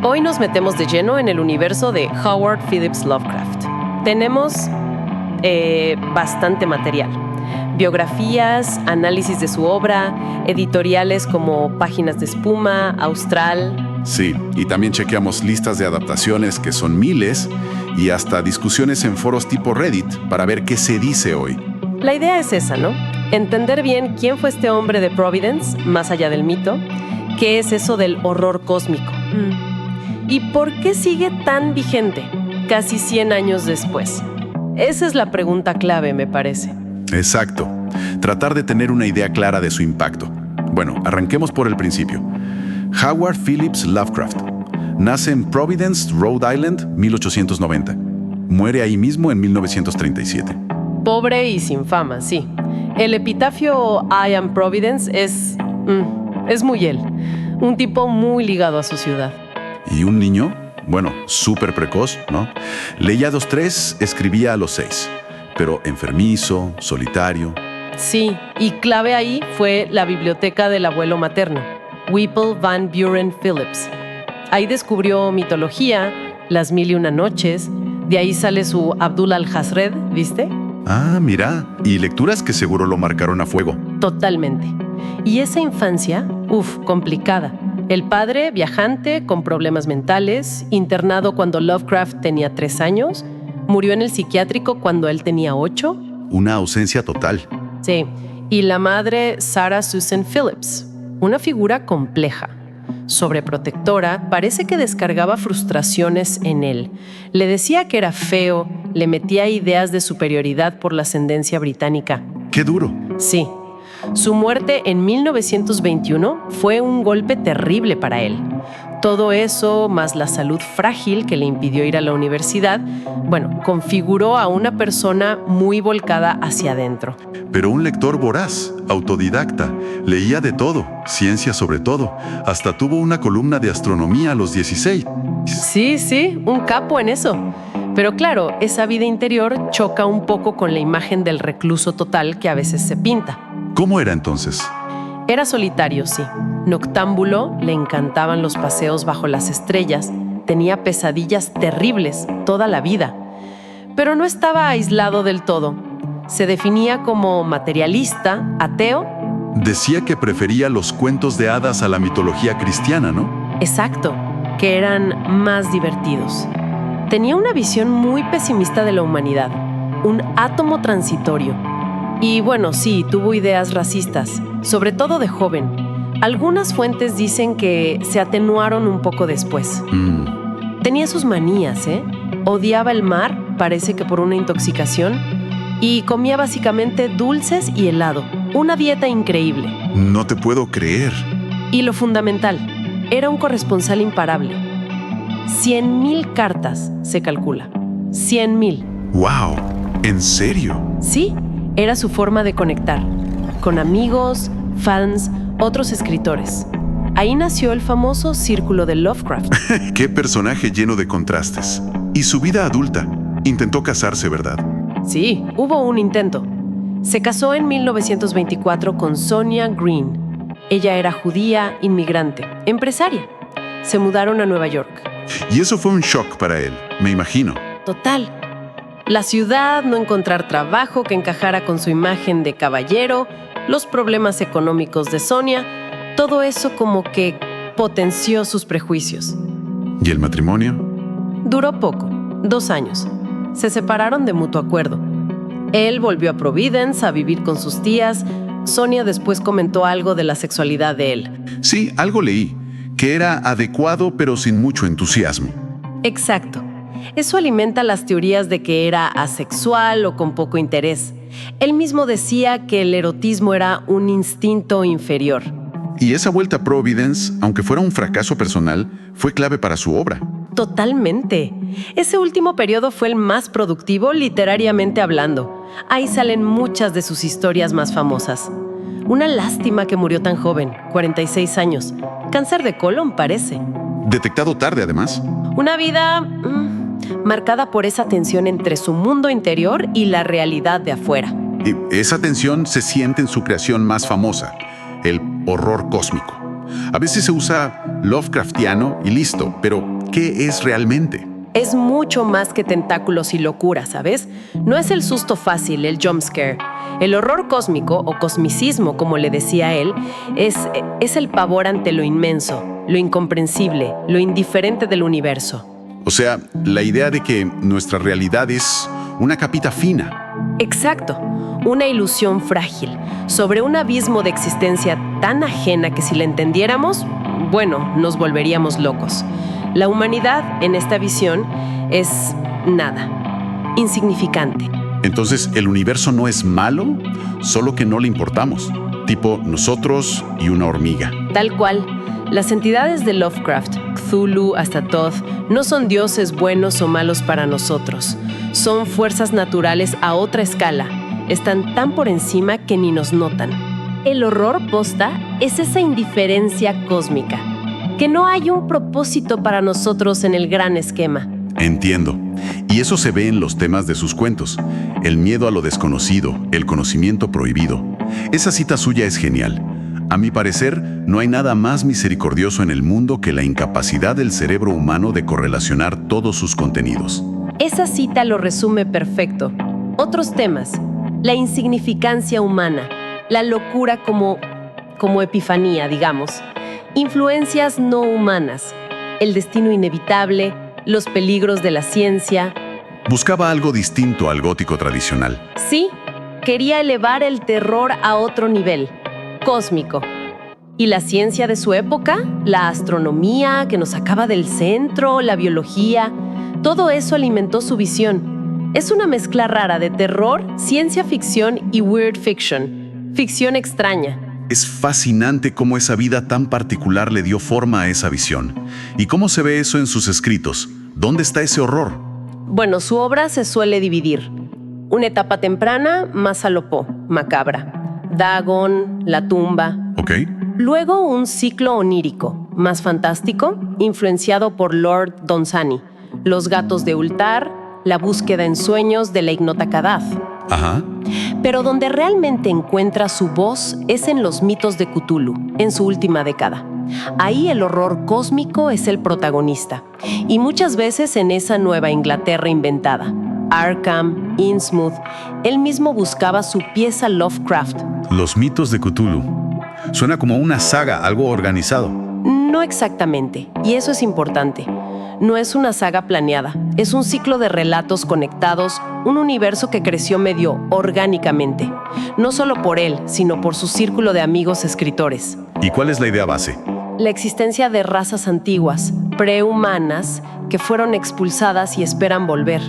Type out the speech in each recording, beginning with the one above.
Hoy nos metemos de lleno en el universo de Howard Phillips Lovecraft. Tenemos bastante material. Biografías, análisis de su obra, editoriales como Páginas de Espuma, Austral. Sí, y también chequeamos listas de adaptaciones que son miles y hasta discusiones en foros tipo Reddit para ver qué se dice hoy. La idea es esa, ¿no? Entender bien quién fue este hombre de Providence, más allá del mito, qué es eso del horror cósmico y por qué sigue tan vigente casi 100 años después. Esa es la pregunta clave, me parece. Exacto. Tratar de tener una idea clara de su impacto. Bueno, arranquemos por el principio. Howard Phillips Lovecraft. Nace en Providence, Rhode Island, 1890. Muere ahí mismo en 1937. Pobre y sin fama, sí. El epitafio I am Providence es muy él. Un tipo muy ligado a su ciudad. ¿Y un niño? Bueno, súper precoz, ¿no? Leía a los 3, escribía a los 6. Pero enfermizo, solitario. Sí, y clave ahí fue la biblioteca del abuelo materno, Whipple Van Buren Phillips. Ahí descubrió mitología, las 1001 noches, de ahí sale su Abdul al-Hazred, ¿viste? Ah, mira, y lecturas que seguro lo marcaron a fuego. Totalmente. Y esa infancia, complicada. El padre, viajante, con problemas mentales, internado cuando Lovecraft tenía 3 años, murió en el psiquiátrico cuando él tenía 8. Una ausencia total. Sí, y la madre, Sarah Susan Phillips, una figura compleja. Sobreprotectora, parece que descargaba frustraciones en él. Le decía que era feo, le metía ideas de superioridad por la ascendencia británica. ¡Qué duro! Sí. Su muerte en 1921 fue un golpe terrible para él. Todo eso, más la salud frágil que le impidió ir a la universidad, configuró a una persona muy volcada hacia adentro. Pero un lector voraz, autodidacta, leía de todo, ciencia sobre todo. Hasta tuvo una columna de astronomía a los 16. Sí, un capo en eso. Pero claro, esa vida interior choca un poco con la imagen del recluso total que a veces se pinta. ¿Cómo era entonces? Era solitario, sí. Noctámbulo, le encantaban los paseos bajo las estrellas, tenía pesadillas terribles toda la vida. Pero no estaba aislado del todo. Se definía como materialista, ateo. Decía que prefería los cuentos de hadas a la mitología cristiana, ¿no? Exacto, que eran más divertidos. Tenía una visión muy pesimista de la humanidad, un átomo transitorio. Y sí, tuvo ideas racistas, sobre todo de joven. Algunas fuentes dicen que se atenuaron un poco después. Tenía sus manías, Odiaba el mar, parece que por una intoxicación, y comía básicamente dulces y helado. Una dieta increíble. No te puedo creer. Y lo fundamental, era un corresponsal imparable. 100,000 cartas, se calcula. 100,000. ¡Wow! ¿En serio? Sí. Era su forma de conectar, con amigos, fans, otros escritores. Ahí nació el famoso Círculo de Lovecraft. ¡Qué personaje lleno de contrastes! Y su vida adulta. Intentó casarse, ¿verdad? Sí, hubo un intento. Se casó en 1924 con Sonia Green. Ella era judía, inmigrante, empresaria. Se mudaron a Nueva York. Y eso fue un shock para él, me imagino. Total. La ciudad, no encontrar trabajo que encajara con su imagen de caballero, los problemas económicos de Sonia, todo eso como que potenció sus prejuicios. ¿Y el matrimonio? Duró poco, 2 años. Se separaron de mutuo acuerdo. Él volvió a Providence a vivir con sus tías. Sonia después comentó algo de la sexualidad de él. Sí, algo leí, que era adecuado pero sin mucho entusiasmo. Exacto. Eso alimenta las teorías de que era asexual o con poco interés. Él mismo decía que el erotismo era un instinto inferior. Y esa vuelta a Providence, aunque fuera un fracaso personal, fue clave para su obra. Totalmente. Ese último periodo fue el más productivo literariamente hablando. Ahí salen muchas de sus historias más famosas. Una lástima que murió tan joven, 46 años. Cáncer de colon, parece. Detectado tarde, además. Una vida marcada por esa tensión entre su mundo interior y la realidad de afuera. Y esa tensión se siente en su creación más famosa, el horror cósmico. A veces se usa Lovecraftiano y listo. Pero, ¿qué es realmente? Es mucho más que tentáculos y locura, ¿sabes? No es el susto fácil, el jump scare. El horror cósmico, o cosmicismo, como le decía él, es el pavor ante lo inmenso, lo incomprensible, lo indiferente del universo. O sea, la idea de que nuestra realidad es una capita fina. Exacto, una ilusión frágil, sobre un abismo de existencia tan ajena que si la entendiéramos, bueno, nos volveríamos locos. La humanidad, en esta visión, es nada, insignificante. Entonces, ¿el universo no es malo? Solo que no le importamos. Tipo nosotros y una hormiga. Tal cual, las entidades de Lovecraft, Cthulhu hasta Thoth, no son dioses buenos o malos para nosotros. Son fuerzas naturales a otra escala. Están tan por encima que ni nos notan. El horror posta es esa indiferencia cósmica, que no hay un propósito para nosotros en el gran esquema. Entiendo. Y eso se ve en los temas de sus cuentos. El miedo a lo desconocido, el conocimiento prohibido. Esa cita suya es genial. A mi parecer, no hay nada más misericordioso en el mundo que la incapacidad del cerebro humano de correlacionar todos sus contenidos. Esa cita lo resume perfecto. Otros temas: la insignificancia humana, la locura como epifanía, digamos. Influencias no humanas, el destino inevitable, los peligros de la ciencia. Buscaba algo distinto al gótico tradicional. Sí, quería elevar el terror a otro nivel, cósmico. Y la ciencia de su época, la astronomía que nos sacaba del centro, la biología, todo eso alimentó su visión. Es una mezcla rara de terror, ciencia ficción y weird fiction, ficción extraña. Es fascinante cómo esa vida tan particular le dio forma a esa visión. ¿Y cómo se ve eso en sus escritos? ¿Dónde está ese horror? Bueno, su obra se suele dividir. Una etapa temprana, más alopó, macabra. Dagon, la tumba. Ok. Luego un ciclo onírico, más fantástico, influenciado por Lord Dunsany. Los gatos de Ultar, la búsqueda en sueños de la ignota Kadath. Ajá. Pero donde realmente encuentra su voz es en los mitos de Cthulhu, en su última década. Ahí el horror cósmico es el protagonista, y muchas veces en esa Nueva Inglaterra inventada. Arkham, Innsmouth, él mismo buscaba su pieza Lovecraft. Los mitos de Cthulhu. Suena como una saga, algo organizado. No exactamente, y eso es importante. No es una saga planeada, es un ciclo de relatos conectados, un universo que creció medio orgánicamente. No solo por él, sino por su círculo de amigos escritores. ¿Y cuál es la idea base? La existencia de razas antiguas, prehumanas, que fueron expulsadas y esperan volver.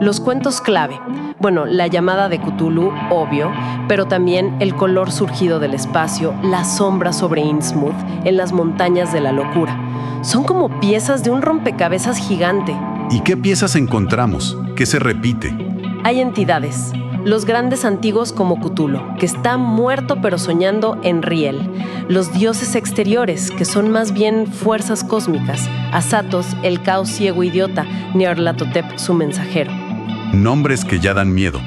Los cuentos clave. Bueno, la llamada de Cthulhu, obvio, pero también el color surgido del espacio, la sombra sobre Innsmouth, en las montañas de la locura. Son como piezas de un rompecabezas gigante. ¿Y qué piezas encontramos? ¿Qué se repite? Hay entidades, los grandes antiguos como Cthulhu, que está muerto pero soñando en Riel. Los dioses exteriores, que son más bien fuerzas cósmicas. Azatos, el caos ciego idiota, Nyarlathotep, su mensajero. Nombres que ya dan miedo.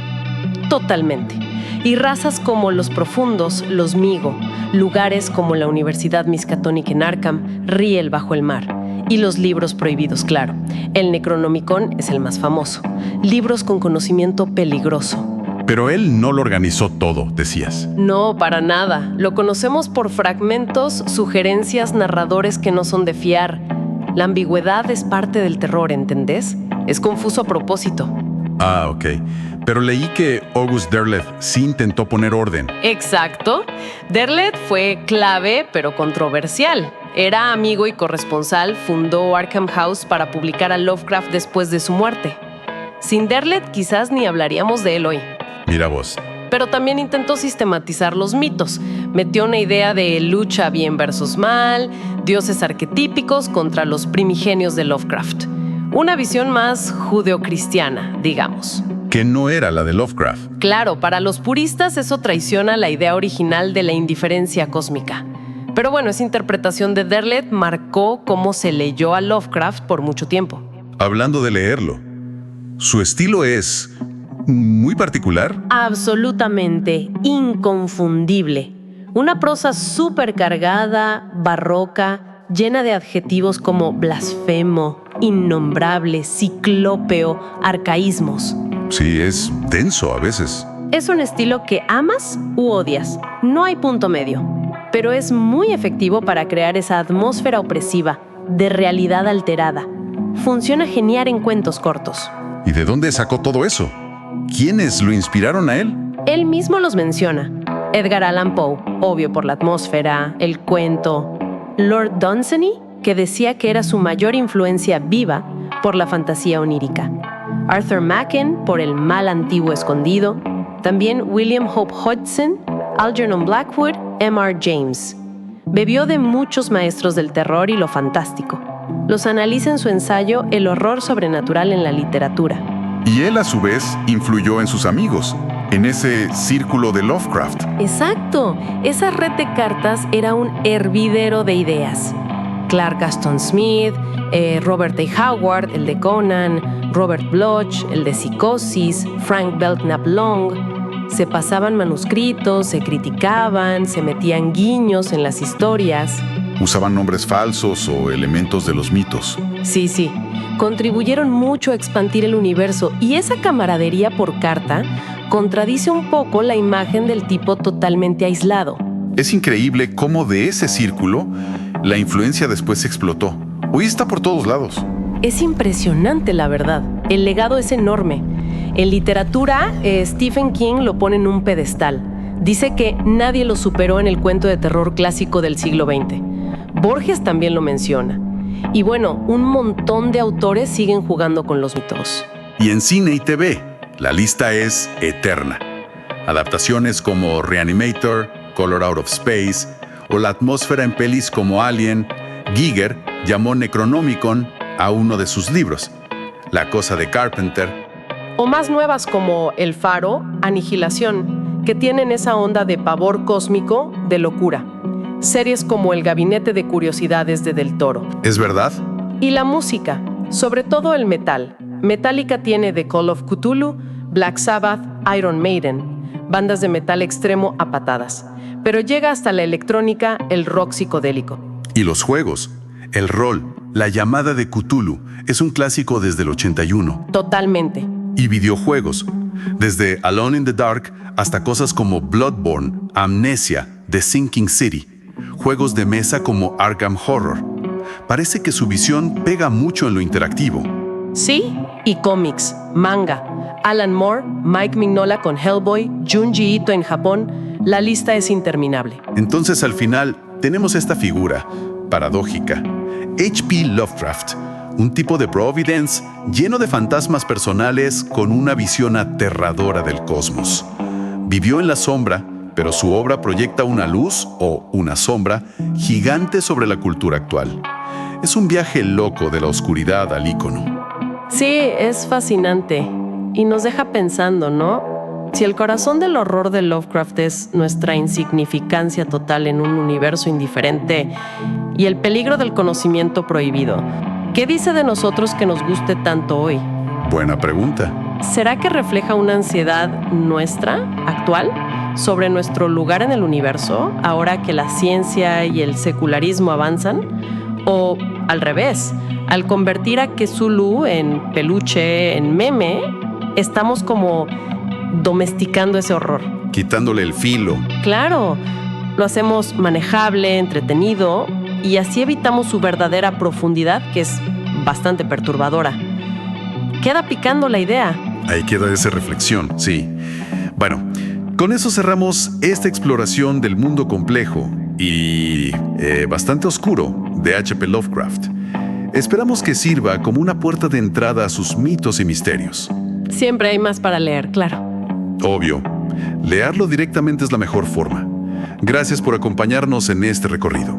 Totalmente. Y razas como los profundos, los Migo, lugares como la Universidad Miskatonic en Arkham, Riel bajo el mar. Y los libros prohibidos, claro. El Necronomicon es el más famoso. Libros con conocimiento peligroso. Pero él no lo organizó todo, decías. No, para nada. Lo conocemos por fragmentos, sugerencias, narradores que no son de fiar. La ambigüedad es parte del terror, ¿entendés? Es confuso a propósito. Ah, ok. Pero leí que August Derleth sí intentó poner orden. Exacto. Derleth fue clave, pero controversial. Era amigo y corresponsal, fundó Arkham House para publicar a Lovecraft después de su muerte. Sin Derleth quizás ni hablaríamos de él hoy. Mira vos. Pero también intentó sistematizar los mitos. Metió una idea de lucha bien versus mal, dioses arquetípicos contra los primigenios de Lovecraft. Una visión más judeocristiana, digamos. Que no era la de Lovecraft. Claro, para los puristas eso traiciona la idea original de la indiferencia cósmica. Pero bueno, esa interpretación de Derleth marcó cómo se leyó a Lovecraft por mucho tiempo. Hablando de leerlo, su estilo es muy particular. Absolutamente inconfundible. Una prosa súper cargada, barroca, llena de adjetivos como blasfemo, innombrable, ciclópeo, arcaísmos. Sí, es denso a veces. Es un estilo que amas u odias, no hay punto medio, pero es muy efectivo para crear esa atmósfera opresiva, de realidad alterada. Funciona genial en cuentos cortos. ¿Y de dónde sacó todo eso? ¿Quiénes lo inspiraron a él? Él mismo los menciona. Edgar Allan Poe, obvio por la atmósfera, el cuento. Lord Dunsany, que decía que era su mayor influencia viva por la fantasía onírica. Arthur Machen, por el mal antiguo escondido. También William Hope Hodgson, Algernon Blackwood, M.R. James. Bebió de muchos maestros del terror y lo fantástico. Los analiza en su ensayo El horror sobrenatural en la literatura. Y él, a su vez, influyó en sus amigos, en ese círculo de Lovecraft. Exacto. Esa red de cartas era un hervidero de ideas. Clark Aston Smith, Robert A. Howard, el de Conan, Robert Bloch, el de Psicosis, Frank Belknap Long. Se pasaban manuscritos, se criticaban, se metían guiños en las historias. Usaban nombres falsos o elementos de los mitos. Sí. Contribuyeron mucho a expandir el universo y esa camaradería por carta contradice un poco la imagen del tipo totalmente aislado. Es increíble cómo de ese círculo la influencia después explotó. Hoy está por todos lados. Es impresionante, la verdad. El legado es enorme. En literatura, Stephen King lo pone en un pedestal. Dice que nadie lo superó en el cuento de terror clásico del siglo XX. Borges también lo menciona. Y bueno, un montón de autores siguen jugando con los mitos. Y en cine y TV, la lista es eterna. Adaptaciones como Reanimator, Color Out of Space o la atmósfera en pelis como Alien. Giger llamó Necronomicon a uno de sus libros, La cosa de Carpenter. O más nuevas como El Faro, Aniquilación, que tienen esa onda de pavor cósmico, de locura. Series como El Gabinete de Curiosidades de Del Toro. ¿Es verdad? Y la música, sobre todo el metal. Metallica tiene The Call of Cthulhu, Black Sabbath, Iron Maiden, bandas de metal extremo a patadas. Pero llega hasta la electrónica, el rock psicodélico. Y los juegos, el rol, La llamada de Cthulhu, es un clásico desde el 81. Totalmente. Y videojuegos, desde Alone in the Dark hasta cosas como Bloodborne, Amnesia, The Sinking City, juegos de mesa como Arkham Horror. Parece que su visión pega mucho en lo interactivo. Sí, y cómics, manga, Alan Moore, Mike Mignola con Hellboy, Junji Ito en Japón, la lista es interminable. Entonces al final tenemos esta figura paradójica. H.P. Lovecraft, un tipo de Providence lleno de fantasmas personales con una visión aterradora del cosmos. Vivió en la sombra, pero su obra proyecta una luz o una sombra gigante sobre la cultura actual. Es un viaje loco de la oscuridad al ícono. Sí, es fascinante y nos deja pensando, ¿no? Si el corazón del horror de Lovecraft es nuestra insignificancia total en un universo indiferente y el peligro del conocimiento prohibido, ¿qué dice de nosotros que nos guste tanto hoy? Buena pregunta. ¿Será que refleja una ansiedad nuestra, actual, sobre nuestro lugar en el universo, ahora que la ciencia y el secularismo avanzan? ¿O al revés, al convertir a Cthulhu en peluche, en meme, estamos como domesticando ese horror? Quitándole el filo. Claro, lo hacemos manejable, entretenido, y así evitamos su verdadera profundidad, que es bastante perturbadora. Queda picando la idea. Ahí queda esa reflexión, sí. Bueno, con eso cerramos esta exploración del mundo complejo y bastante oscuro de H.P. Lovecraft. Esperamos que sirva como una puerta de entrada a sus mitos y misterios. Siempre hay más para leer, claro. Obvio, leerlo directamente es la mejor forma. Gracias por acompañarnos en este recorrido.